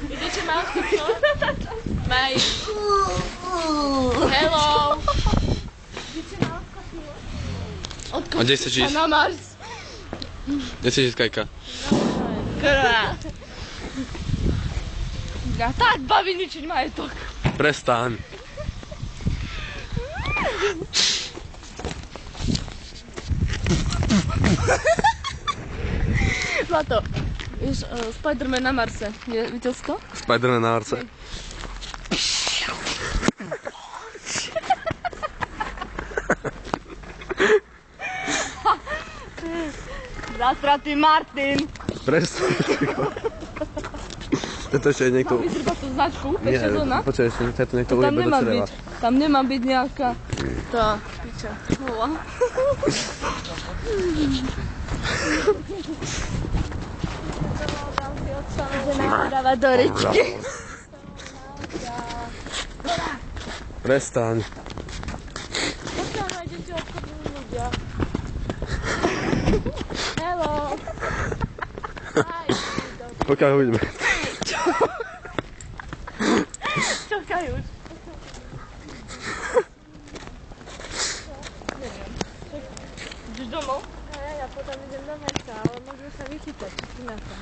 Idete ma odkopnúť? Maj. Hello. Idete ma odkopnúť? A kde chceš ísť? Na Mars. Kde chceš ísť, Kajka? Krá. Ja tak baví ničiť majetok. Prestaň. Zlato. Vieš, Spider-Man na Marse. Videl si to? Spider-Man na Marse. Zasratý Martin. Prestaň. To ešte je niekto... Mám vyzrba tú značku, Nie, 5 sezóna. počkaj, ešte to niekto Tam ujebe do nemá čreva. byť. Tam nemá byť nejaká... Tá, piča. Vola. Dáva do rečky. Prestaň. Pokiaľ nájdete obchodní ľudia. Hello. Hi. Pokiaľ uvidíme. Čakajú. Ideš domov? Hej, ja potom idem do mesta, ale môžu sa vychytať. Ináka.